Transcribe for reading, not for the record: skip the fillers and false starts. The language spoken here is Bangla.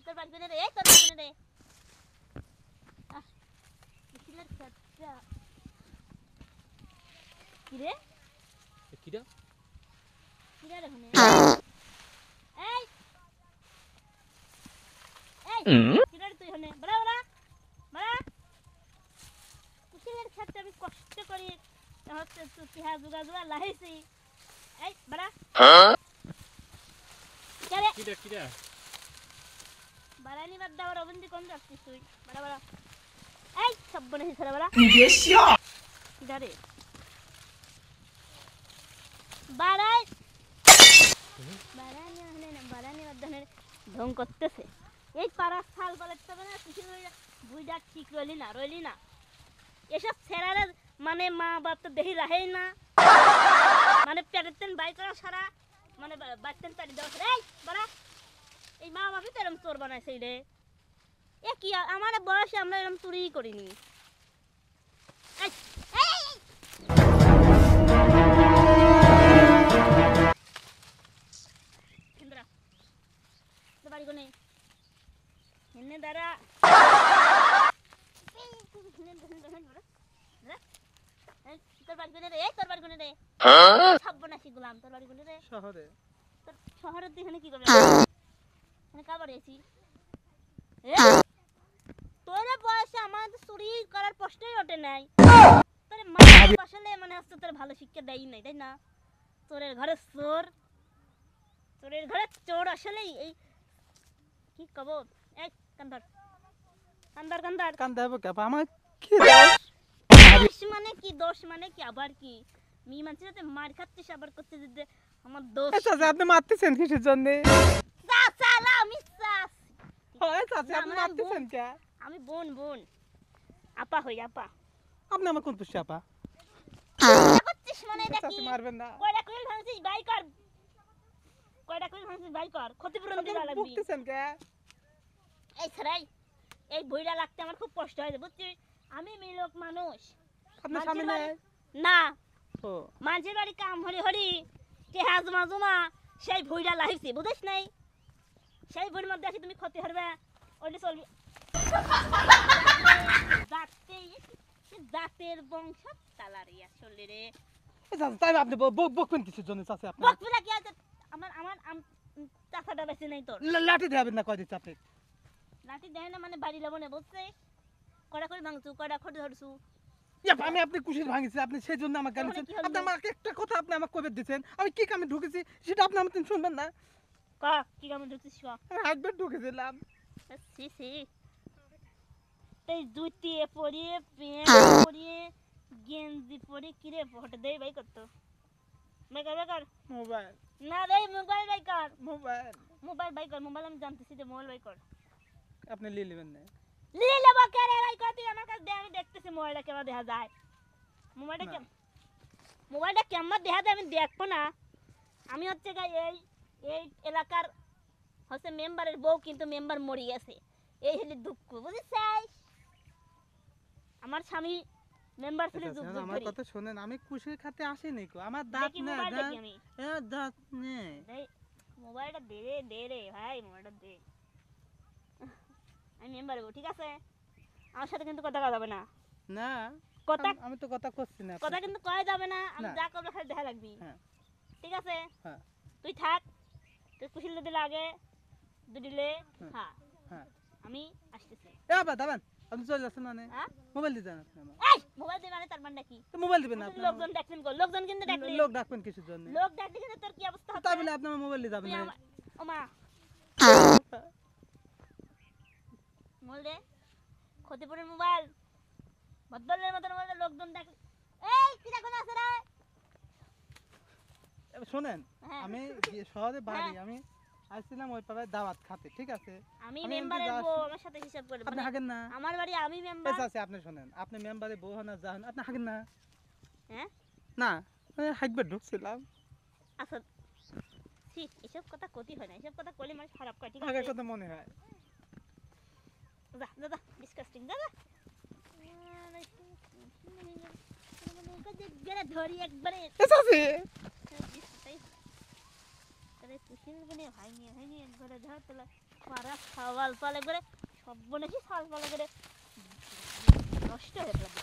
তোর বাড়ি কোনে রে? তোর বাড়ি কোনে রে? কিলার ছাত্রা কি রে? কিরা কিরা রে হনে? এই কিরা রে তুই হনে? বড়া বড়া বড়া কিলার ছাত্রা আমি কষ্ট করি হচ্ছে তুই পিহা জুগা জুগা লাইছি। এই বড়া কিরা কিরা কিরা বারানি বাদ দাও রবন্দি কোন যাচ্ছিস তুই? বড়া বড়া এই সব বনে হিসরা বড়া কিরা রে? বারাই বারানি হনে না বারানি বাদ ধনে ঢং করতেছে। এই পাড়া সাল বলে তবে না কিছু বুইডা ঠিক রইলি না এসব ছেড়ারে মানে মা বাপ তো দেখি রাহেই না মানে পেটেন বাই করা সারা মানে বাচ্চান পাড়ি দেওয়া সারা। এই বড়া এই মা বাপই তো এরকম চোর বানাইছে রে। এ কি আমার বয়সে আমরা এরকম চুরি করিনি। বাড়ি কোনে এনে দাঁড়া তোর বাড়ি কোনে রে? তোর বাড়ি কোনে রে? সর্বনাশী গোলাম তোর বাড়ি কোনে রে? শহরে। তোর শহরের তুই এখানে কি করবি? এখানে কাবার এসি তোর বয়সে আমার তো চুরি করার প্রশ্নই ওঠে নাই। তোর মা আসলে মানে হচ্ছে তোর ভালো শিক্ষা দেয় নাই তাই না? চোরের ঘরে চোর চোরের ঘরে চোর আসলেই এই কি কব? এই কান্দার কান্দার কান্দার কান্দা হবে কে আমার কি দোষ মানে কি? দোষ মানে কি? আবার কি মি মানছিস তুই মার খাচ্ছিস আবার করতে দিতে আমার দোষ? চাচা আপনি মারতেছেন কিসের জন্য? চাচা আমি চাচ হয় চাচা আপনি মারতেছেন কে? আমি বোন বোন আপা হই আপা। আপনি আমার কোন পুষ্টি আপা? করছিস মানে এটা কি? মারবেন না। কয়টা কইল ভাঙছিস বাই কর। কয়টা কইল ভাঙছিস বাই কর। ক্ষতিপূরণ দিবা লাগবি। বকতেছেন কে? এই ছড়াই এই বইটা লাগতে আমার খুব কষ্ট হয় বুঝছিস? আমি মেয়ে মানুষ। আপনার স্বামী নাই? না ও মাঝের বাড়ি কাম হরি হরি টেহা জমা জমা সেই ভুইটা লাইছি বুঝিস নাই? সেই ভুইর মধ্যে আসি তুমি ক্ষতি হরবে ওইটা চলবি জাতের বংশ তালারি আসলে রে। তাই আপনি বকবেন কিসের জন্য চাচা? আপনি বকবিলা কি আছে? আমার আমার চাচাটা বেশি নাই তোর। লাঠি দেবেন না কয় দিচ্ছে আপনি? লাঠি দেয় না মানে বাড়ি লবনে বলছে কয়টা করে ভাঙছু কয়টা খড়ি ধরছু? আমি আপনি কুশির ভাঙিছি আপনি সেই জন্য আমাকে গালিছেন। আপনি আমাকে একটা কথা আপনি আমাকে কবে দিয়েছেন আমি কি কামে ঢুকেছি সেটা আপনি আমাকে শুনবেন না? কা কি কামে ঢুকছিস কা? আমি হাইটবে ঢুকেছিলাম। সি সি এই জুতিয়ে পরিয়ে প্যান্ট পরিয়ে গেঞ্জি পরে কি রে ফটো দেই ভাই কত বেকার মোবাইল না রে মোবাইল ভাই কর মোবাইল আমি জানতেছি যে মোবাইল ভাই কর। আপনি নিয়ে নেবেন না? নিয়ে নেব কে রে ভাই কর তুই আমার কাছে দে আমি দেখতেছি মোবাইলটা কেমন দেখা যায়। মোবাইলটা কেমন দেখা যায় আমি দেখবো না। আমি হচ্ছে এই এই এলাকার হচ্ছে মেম্বারের বউ কিন্তু মেম্বার মরে গেছে এই হলে দুঃখ বুঝছিস? আমার স্বামী মেম্বার ছিল যুগ যুগ আমার ধরে। কথা শুনেন আমি কুশির খাতে আসিনি কো আমার দাঁত না দাঁত নেই। মোবাইলটা দে রে ভাই মোবাইলটা দে। আমি মেম্বার বউ ঠিক আছে? আমার সাথে কিন্তু কথা যাবে না। না কথা আমি তো কথা করছি না। কথা কিন্তু কয় যাবে না। আমি যা করব খালি দেখা লাগবি। হ্যাঁ ঠিক আছে? হ্যাঁ তুই থাক তুই কুশিল দিলে আগে দুদিলে হ্যাঁ হ্যাঁ আমি আসতেছি। এ বাবা দাঁড়ান আপনি চলে যাচ্ছেন মানে মোবাইল দিয়ে যান আপনি আমার। এই মোবাইল দে মানে তার মানে কি? তো মোবাইল দিবেন না আপনি? লোকজন ডাকছেন গো লোকজন কিন্তু ডাকলে লোক ডাকবেন কিসের জন্য? লোক ডাকলে কিন্তু তোর কি অবস্থা হবে? তাই বলে আপনি আমার মোবাইল দিয়ে যাবেন না? ও মা মোবাইল দে ক্ষতিপূরণ মোবাইল বদলের মতন মোবাইল লোকজন ডাক। এই কি দেখো না আছে রে? শুনেন আমি শহরে বাড়ি আমি আসছিলাম ওই পাড়ায় দাওয়াত খাতে ঠিক আছে? আমি মেম্বারের বউ আমার সাথে হিসাব করে আপনি হাগেন না? আমার বাড়ি আমি মেম্বার আছে আপনি শুনেন আপনি মেম্বারে বউ হন আর যা হন আপনি হাগেন না? হ্যাঁ না হাগবে ঢুকছিলাম। আচ্ছা ঠিক এসব কথা কতি হয় না এসব কথা কইলে মানে খারাপ কয় ঠিক আগের আছে? কথা মনে হয়। যা যা যা ডিসকাস্টিং যা যা ধরি একবারে এসে এই কুশিল গুনে ভাঙিয়ে একবারে ধর তোলা পাড়া ছাওয়াল পালে করে সব বনেছি ছাল পালে করে নষ্ট হয়ে গেল